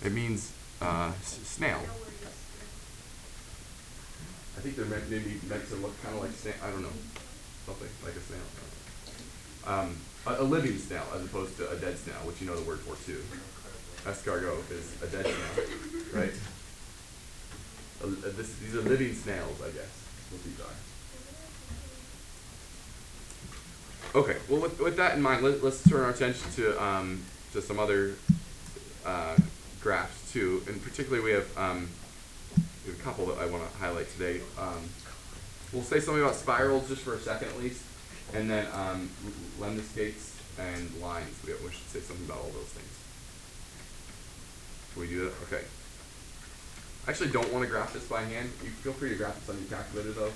It means snail. I think they're maybe meant to look kind of like snail. I don't know, something like a snail. A living snail as opposed to a dead snail, which you know the word for too. Escargot is a dead snail, right? These are living snails, I guess. What these are. Okay. Well, with that in mind, let's turn our attention to some other graphs too. And particularly, we have a couple that I want to highlight today. We'll say something about spirals just for a second at least, and then lemniscates and lines. We should say something about all those things. Can we do that? Okay. I actually don't want to graph this by hand. You feel free to graph this on your calculator though.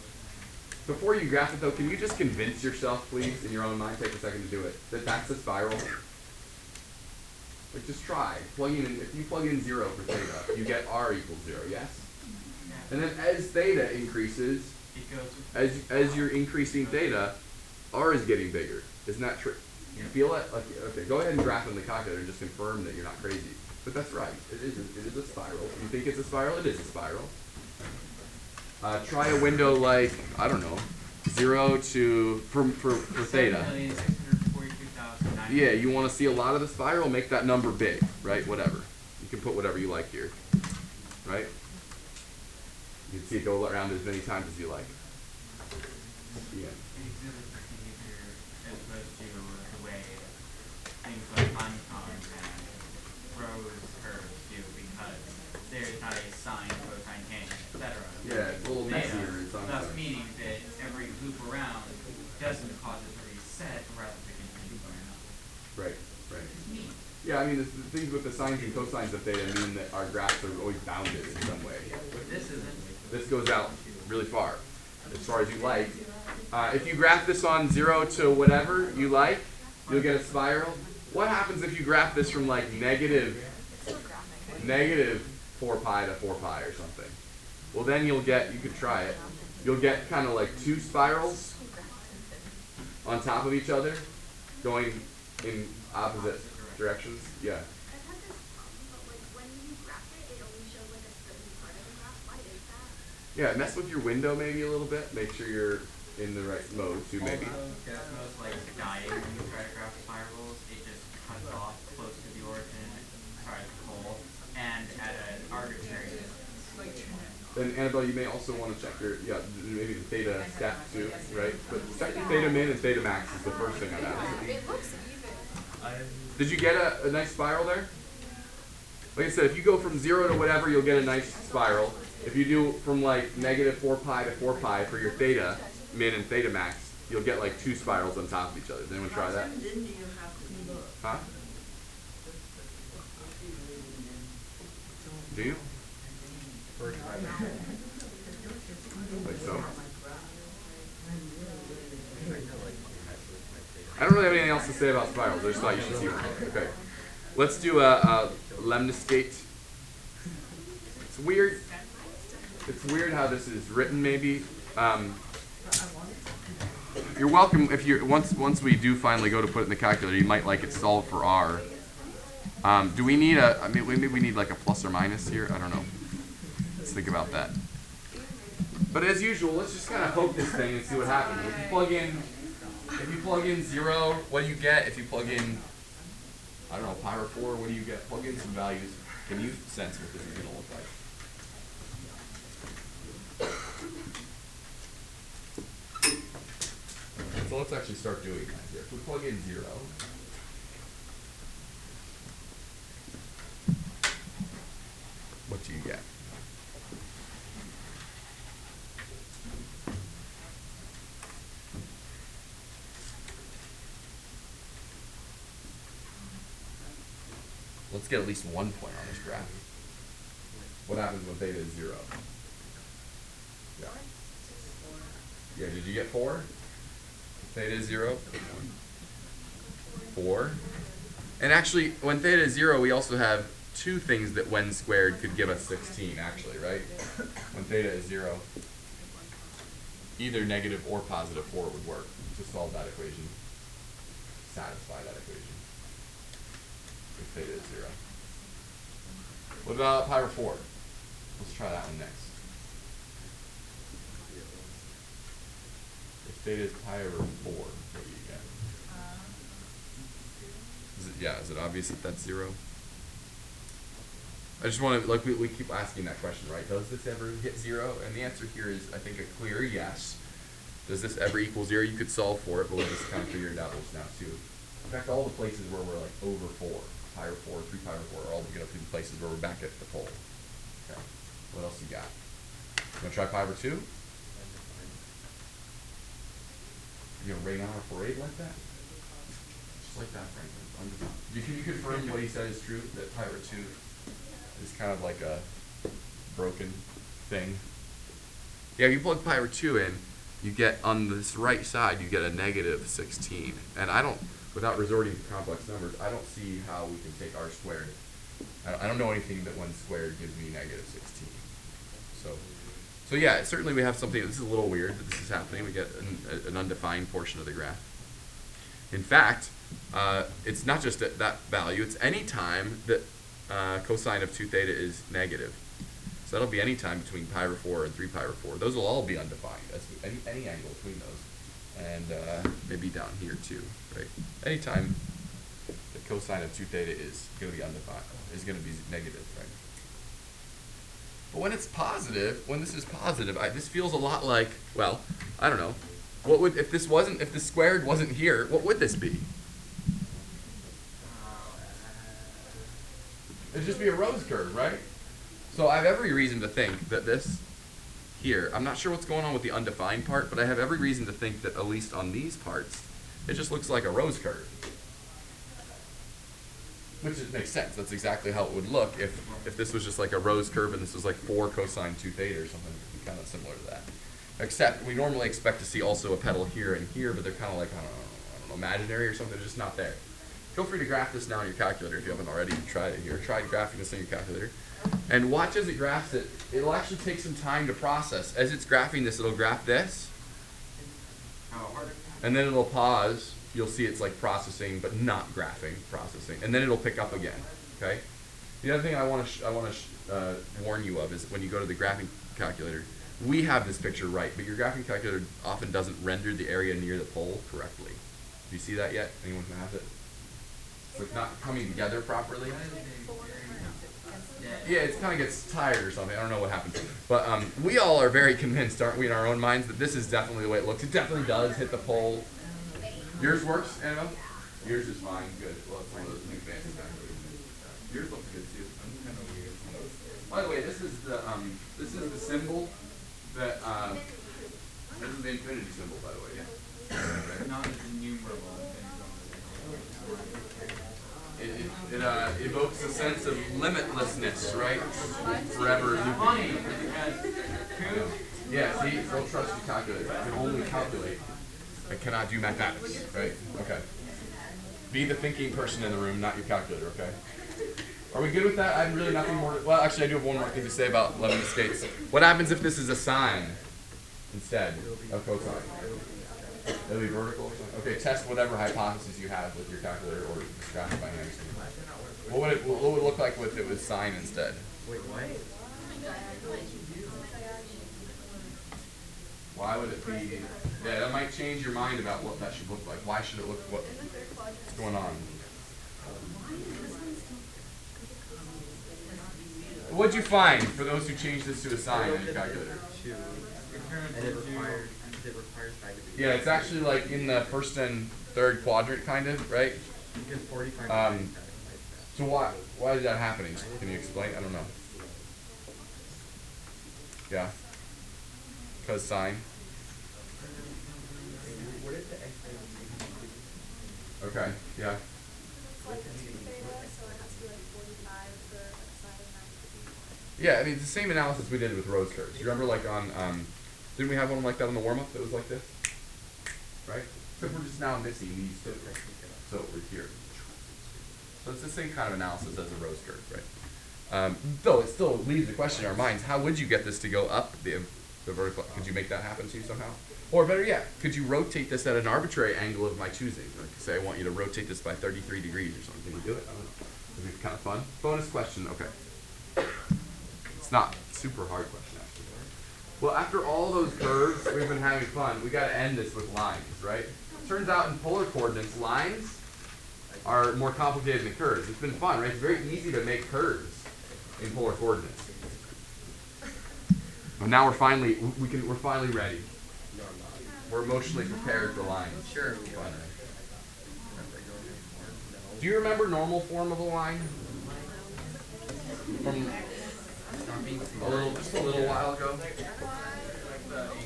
Before you graph it though, can you just convince yourself, please, in your own mind, take a second to do it, that that's a spiral? Like just try. If you plug in 0 for theta, you get r equals 0, yes? And then as theta increases, as you're increasing theta, r is getting bigger. Isn't that true? You feel it? Okay, go ahead and graph it on the calculator and just confirm that you're not crazy. But that's right. It is a spiral. You think it's a spiral? It is a spiral. Try a window like, I don't know, 0 to, for theta. Yeah, you want to see a lot of the spiral, make that number big, right? Whatever. You can put whatever you like here, right? You can see it go around as many times as you like. Yeah. As opposed to the way things like honeycombs and prose curves do, because there's not a sine, cosine, tangent, etc. Yeah, it's a little messier in some thus sense. meaning that every loop around doesn't cause it to reset, rather than continue going up. Right. Yeah, I mean, the things with the sines and cosines of theta mean that our graphs are always bounded in some way. This isn't. This goes out really far as you like. If you graph this on 0 to whatever you like, you'll get a spiral. What happens if you graph this from like negative 4 pi to 4 pi or something? Well, then you could try it. You'll get kind of like 2 spirals on top of each other, going in opposite directions. Yeah. Yeah, mess with your window maybe a little bit. Make sure you're in the right mode too, maybe. That's most like dying when you try to graph spirals. It just cuts off close to the origin, tries to pull, and at an arbitrary distance. Then Annabelle, you may also want to check maybe the theta step too, right? But check your theta min and theta max is the first thing I'd ask. It looks even. Did you get a nice spiral there? Like I said, if you go from 0 to whatever, you'll get a nice spiral. If you do from like negative 4 pi to 4 pi for your theta min and theta max, you'll get like 2 spirals on top of each other. Does anyone try that? Huh? Do you? Like so? I don't really have anything else to say about spirals. I just thought you should see one. Okay. Let's do a lemniscate. It's weird. It's weird how this is written. Maybe you're welcome if you once we do finally go to put it in the calculator. You might like it solved for r. Do we need maybe we need like a plus or minus here. I don't know. Let's think about that. But as usual, let's just kind of poke this thing and see what happens. If you plug in 0, what do you get? If you plug in, I don't know, pi or 4, what do you get? Plug in some values. Can you sense what this is going to look like? So let's actually start doing that here. If we plug in 0, what do you get? Let's get at least 1 point on this graph. What happens when theta is 0? Yeah. Yeah, did you get 4? Theta is 0? 4. And actually, when theta is 0, we also have 2 things that when squared could give us 16, actually, right? When theta is 0, either negative or positive 4 would work to solve that equation, satisfy that equation. theta is 0. What about pi over 4? Let's try that one next. If theta is pi over 4, what do you get? Is it obvious that that's 0? I just want to, like, we keep asking that question, right? Does this ever hit 0? And the answer here is, I think, a clear yes. Does this ever equal 0? You could solve for it, but we'll just kind of figure it out just now, too. In fact, all the places where we're, like, over 4, pi over 4, 3 pi over 4, are all going to be the places where we're back at the pole. Okay. What else you got? You want to try pi over 2? You going to rain on a parade like that? Just like that, Franklin. You confirm what he said is true, that pi over 2 is kind of like a broken thing. Yeah, if you plug pi over 2 in, you get, on this right side, you get a negative 16. And I don't, without resorting to complex numbers, I don't see how we can take r squared. I don't know anything that 1 squared gives me negative 16. So yeah, certainly we have something, this is a little weird that this is happening. We get an undefined portion of the graph. In fact, it's not just at that value, it's any time that cosine of 2 theta is negative. So that'll be any time between pi over 4 and 3 pi over 4. Those will all be undefined. That's any angle between those. And maybe down here too, right? Anytime the cosine of 2 theta is going to be undefined, is going to be negative, right? But when it's positive, when this is positive, this feels a lot like, well, I don't know. What would, if the squared wasn't here, what would this be? It'd just be a rose curve, right? So I have every reason to think that this here, I'm not sure what's going on with the undefined part, but I have every reason to think that at least on these parts, it just looks like a rose curve. Which makes sense. That's exactly how it would look if this was just like a rose curve and this was like 4 cosine 2 theta or something. It would be kind of similar to that. Except we normally expect to see also a pedal here and here, but they're kind of like, I don't know, imaginary or something. They're just not there. Feel free to graph this now on your calculator if you haven't already tried it here. Try graphing this on your calculator. And watch as it graphs it. It'll actually take some time to process. As it's graphing this, it'll graph this. And then it'll pause. You'll see it's like processing, but not graphing, processing. And then it'll pick up again, okay? The other thing I want to warn you of is when you go to the graphing calculator, we have this picture right, but your graphing calculator often doesn't render the area near the pole correctly. Do you see that yet? Anyone who has it? It's like not coming together properly. Yeah, it kind of gets tired or something. I don't know what happened. But we all are very convinced, aren't we, in our own minds, that this is definitely the way it looks. It definitely does hit the pole. Yours works, Annabelle? Yours is fine. Good. Well, it's one of those new fancy things. Yours looks good too. By the way, this is the symbol that this is the infinity symbol. By the way, yeah. Not as numerable. It evokes a sense of limitlessness, right? Forever looping. Yeah, see, don't trust your calculator. You can only calculate. I cannot do mathematics, right? Okay. Be the thinking person in the room, not your calculator, okay? Are we good with that? I have really nothing more well, actually, I do have one more thing to say about Lemniscates. What happens if this is a sine instead of cosine? It'll be vertical or something? Okay, test whatever hypothesis you have with your calculator or graph it by hand. What would it look like if it was sine instead? Wait, what? Why would it be? Yeah, that might change your mind about what that should look like. Why should it look? What's going on? What'd you find for those who changed this to a sine on your calculator? And it requires side to be. Yeah, it's actually like in the first and third quadrant, kind of, right? Because 45 So why is that happening? Can you explain? I don't know. Yeah. Because sine. Okay, yeah. Yeah, I mean, it's the same analysis we did with rose curves. You remember, like, on, didn't we have one like that on the warm-up that was like this? Right? Except we're just now missing these two. So we're here. So it's the same kind of analysis as a rose curve, right? Though it still leaves the question in our minds, how would you get this to go up the vertical? Could you make that happen to you somehow? Or better yet, could you rotate this at an arbitrary angle of my choosing? Like say I want you to rotate this by 33 degrees or something. Can you do it? I don't know. It'll be kind of fun. Bonus question, okay. It's not a super hard question, actually. Well, after all those curves, we've been having fun. We got to end this with lines, right? Turns out in polar coordinates, lines are more complicated than curves. It's been fun, right? It's very easy to make curves in polar coordinates. But now we're finally ready. We're emotionally prepared for lines. Sure. Do you remember normal form of a line? From just a little while ago?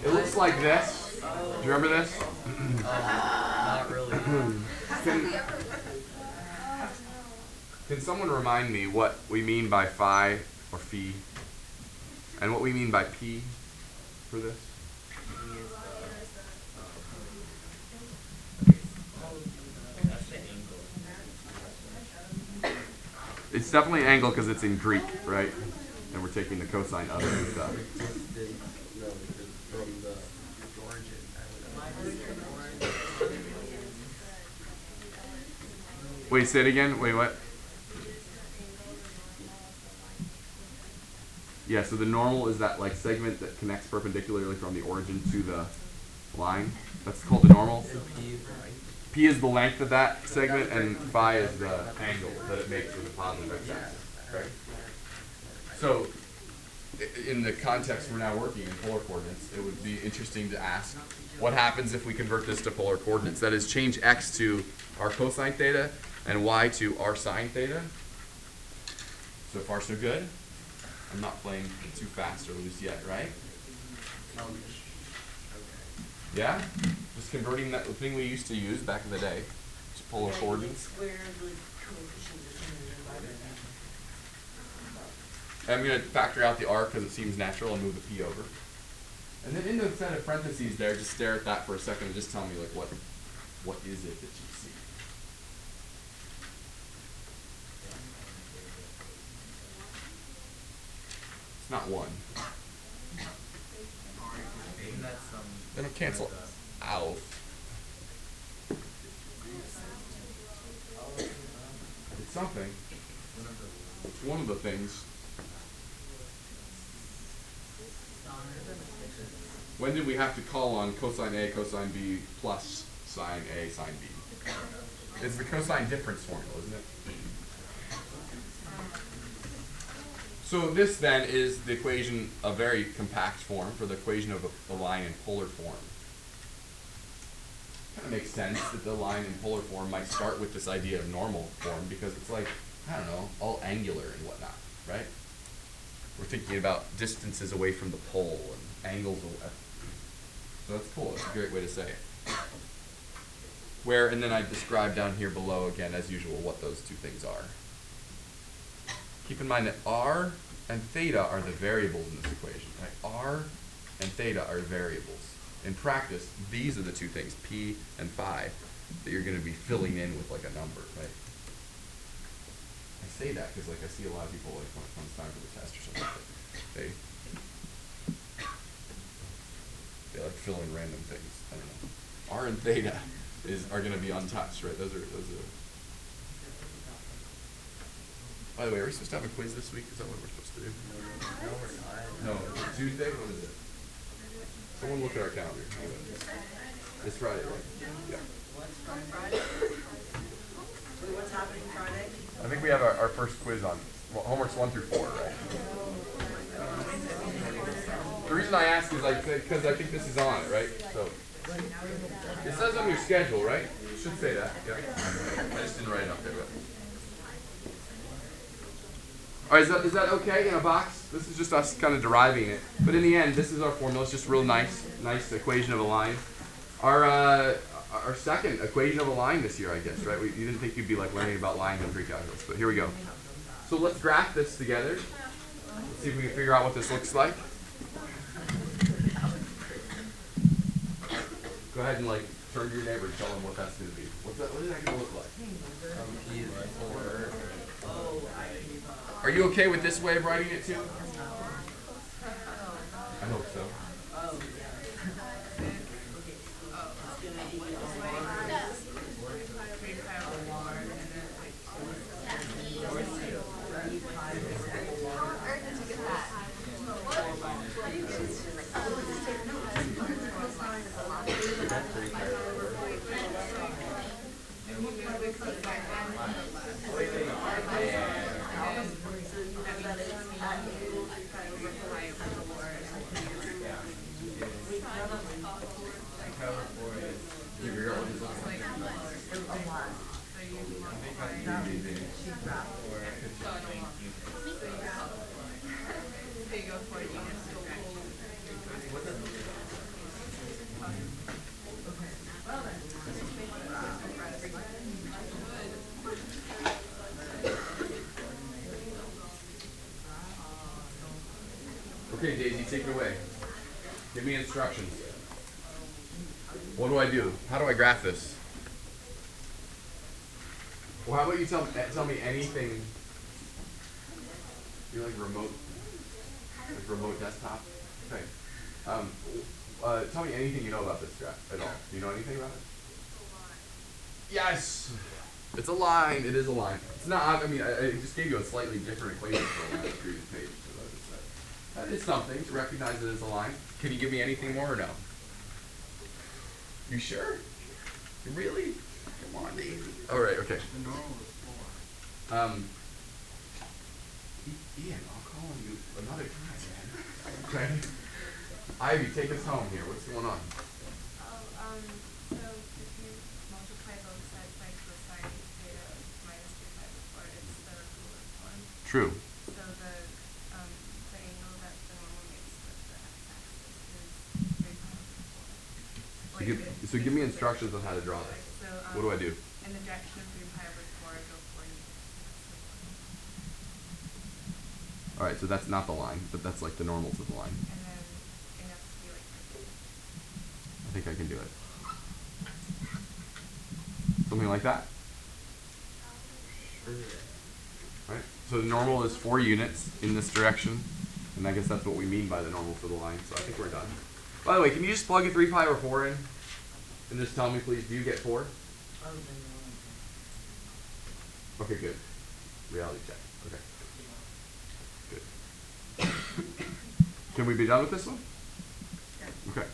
It looks like this. Do you remember this? Not really. Can someone remind me what we mean by phi or phi? And what we mean by p for this? It's definitely an angle because it's in Greek, right? And we're taking the cosine of it and stuff. Wait, say it again. Wait, what? Yeah, so the normal is that like segment that connects perpendicularly from the origin to the line. That's called the normal. P is the length of that segment, and phi is the angle that it makes with the positive x-axis. Right? So, in the context we're now working in polar coordinates, it would be interesting to ask what happens if we convert this to polar coordinates. That is, change x to our cosine theta and y to our sine theta. So far, so good. I'm not playing too fast or loose yet, right? Yeah? Just converting that thing we used to use back in the day to polar coordinates. I'm going to factor out the r because it seems natural and move the p over. And then in the set of parentheses there, just stare at that for a second and just tell me like what is it that you see? It's not 1. They don't cancel out. It's something. It's one of the things. When did we have to call on cosine A, cosine B plus sine A, sine B? It's the cosine difference formula, isn't it? So this then is the equation, a very compact form for the equation of a line in polar form. Kind of makes sense that the line in polar form might start with this idea of normal form because it's like, I don't know, all angular and whatnot, right? We're thinking about distances away from the pole and angles away. So that's cool, that's a great way to say it. Where, and then I describe down here below again, as usual, what those two things are. Keep in mind that r and theta are the variables in this equation, right? R and theta are variables. In practice, these are the two things, p and phi, that you're going to be filling in with like a number, right? I say that because like I see a lot of people like when it comes time for the test or something, they like fill in random things. I don't know. R and theta are going to be untouched, right? Those are. By the way, are we supposed to have a quiz this week? Is that what we're supposed to do? No, we're not. No, Tuesday? What is it? Someone look at our calendar. It's Friday, right? Yeah. On Friday? What's happening Friday? I think we have our first quiz on homeworks 1 through 4, right? The reason I ask is because I think this is on it, right? So it says on your schedule, right? It should say that. Yeah. I just didn't write it up there, but. All right, is that okay in a box? This is just us kind of deriving it. But in the end, this is our formula. It's just real nice equation of a line. Our second equation of a line this year, I guess, right? You didn't think you'd be like learning about lines in pre-calculus, but here we go. So let's graph this together. Let's see if we can figure out what this looks like. Go ahead and like turn to your neighbor and tell them what that's going to be. What is that going to look like? Are you okay with this way of writing it too? I hope so. that it's at equal 3 pi over 4 Okay, Daisy, take it away. Give me instructions. What do I do? How do I graph this? Well, how about you tell me anything. You like remote desktop? Okay. Tell me anything you know about this graph at all. Do you know anything about it? Yes! It's a line. It is a line. It's not, I mean, I just gave you a slightly different equation for the last previous page. So that is something to recognize it as a line. Can you give me anything more or no? You sure? Really? Come on, Daisy. All right, okay. The normal is 4. Ian, I'll call on you another time, man. Okay. Ivy, take us home here. What's going on? So if you multiply both sides by cosine theta minus 3 pi over 4, it's the rule of one. True. So the angle that the normal makes with the x-axis is 3 pi over 4. So give me instructions on how to draw this. So What do I do? in the direction of 3 pi over 4, go 4 units. All right, so that's not the line, but that's like the normal to the line. And then it has to be like this. I think I can do it. Something like that. Right? So the normal is 4 units in this direction, and I guess that's what we mean by the normal for the line, so I think we're done. By the way, can you just plug a 3 pi over 4 in? And just tell me, please, do you get 4? Okay, good. Reality check. Okay. Good. Can we be done with this one? Okay.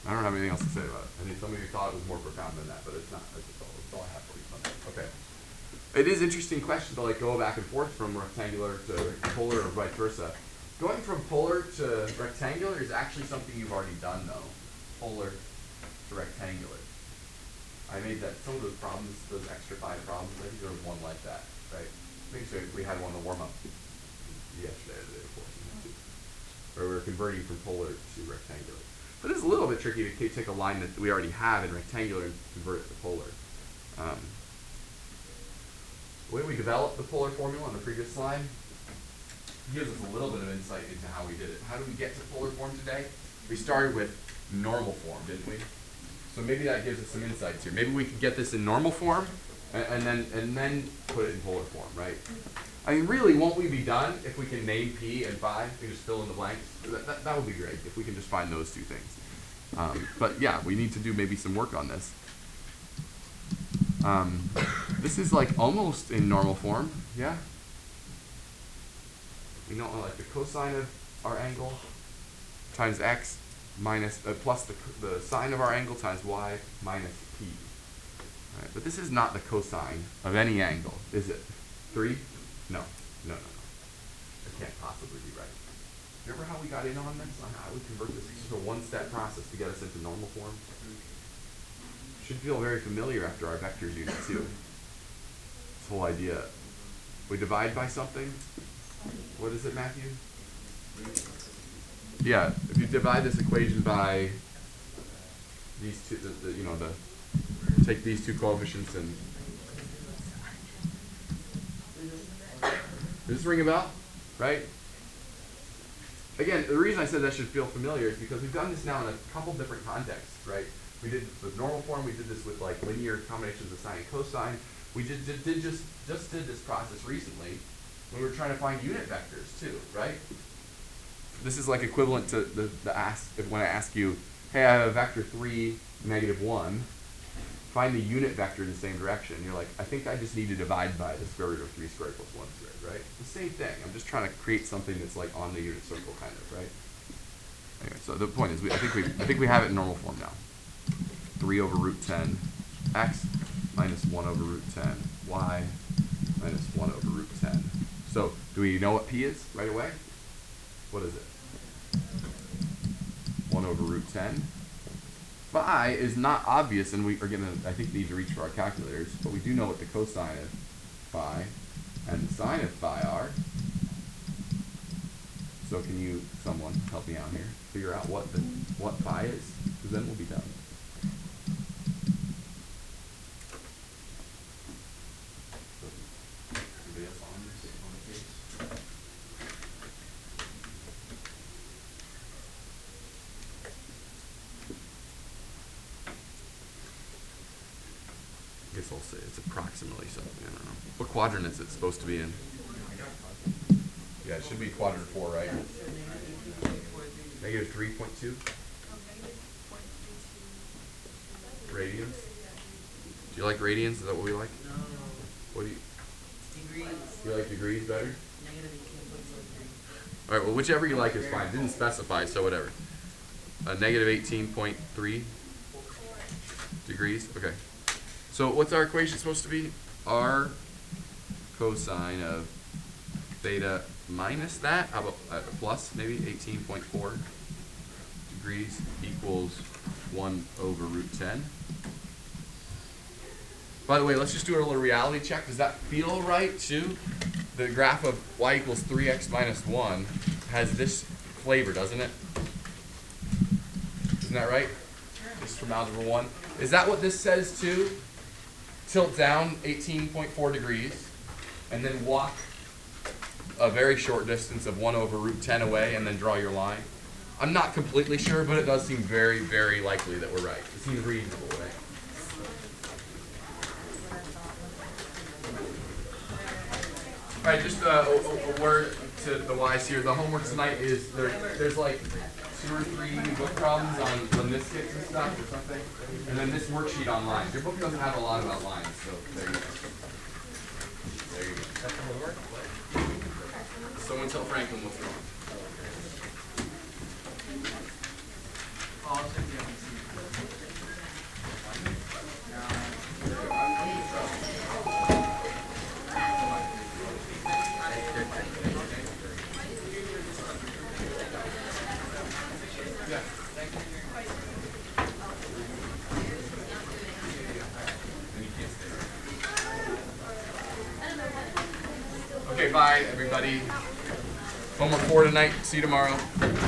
I don't have anything else to say about it. I think some of you thought it was more profound than that, but it's not. That's all I have for you. Okay. It is an interesting question to like go back and forth from rectangular to polar or vice versa. Going from polar to rectangular is actually something you've already done though. Polar to rectangular. I made that, some of those problems, those extra 5 problems, I think there was one like that, right? I think so we had one to warm up yesterday or the day before. Where we were converting from polar to rectangular. But it's a little bit tricky to take a line that we already have in rectangular and convert it to polar. The way we developed the polar formula on the previous slide gives us a little bit of insight into how we did it. How did we get to polar form today? We started with normal form, didn't we? So maybe that gives us some insights here. Maybe we could get this in normal form and then put it in polar form, right? I mean, really, won't we be done if we can name P and phi? We can just fill in the blanks. That would be great if we can just find those 2 things. But yeah, we need to do maybe some work on this. This is like almost in normal form, yeah? We know like the cosine of our angle times x minus plus the sine of our angle times y minus p. Right, but this is not the cosine of any angle, is it? 3? No. It can't possibly be right. Remember how we got in on this? On how we convert this to a 1-step process to get us into normal form? Should feel very familiar after our vectors unit too. This whole idea. We divide by something. What is it, Matthew? Yeah, if you divide this equation by these 2, take these 2 coefficients and does this ring a bell? Right? Again, the reason I said that should feel familiar is because we've done this now in a couple different contexts, right? We did this with normal form, we did this with like linear combinations of sine and cosine. We just did this process recently when we were trying to find unit vectors too, right? This is like equivalent to when I ask you, hey, I have a vector 3, -1, find the unit vector in the same direction. You're like, I think I just need to divide by the square root of 3 squared plus 1 squared, right? The same thing. I'm just trying to create something that's like on the unit circle kind of, right? Anyway, so the point is, I think we have it in normal form now. 3 over root 10 x minus 1 over root 10. Y minus 1 over root 10. So do we know what P is right away? What is it? 1 over root 10. Phi is not obvious, and we are going to, I think, need to reach for our calculators, but we do know what the cosine of phi and the sine of phi are. So can you, someone, help me out here, figure out what phi is? Because then we'll be done. Anybody else on the case? I guess I'll say it's approximately something. I don't know. What quadrant is it supposed to be in? Yeah, it should be quadrant 4, right? Negative 3.2 radians. Do you like radians? Is that what we like? No. What do you? Degrees. You like degrees better? Negative 18.3. All right. Well, whichever you like is fine. It didn't specify, so whatever. Negative 18.3 degrees. Okay. So what's our equation supposed to be? R cosine of theta minus that, how about plus maybe 18.4 degrees equals 1 over root 10. By the way, let's just do a little reality check. Does that feel right too? The graph of y equals 3x minus 1 has this flavor, doesn't it? Isn't that right? This is from algebra 1. Is that what this says too? Tilt down 18.4 degrees and then walk a very short distance of 1 over root 10 away and then draw your line. I'm not completely sure, but it does seem very, very likely that we're right. It seems reasonable, right? All right, just a word to the wise here. The homework tonight is there's like 2 or 3 book problems on Lemniscate and stuff or something, and then this worksheet online. Your book doesn't have a lot about lines, so there you go. There you go. That's the homework. Someone tell Franklin what's wrong. Okay, bye everybody. Homework 4 tonight. See you tomorrow.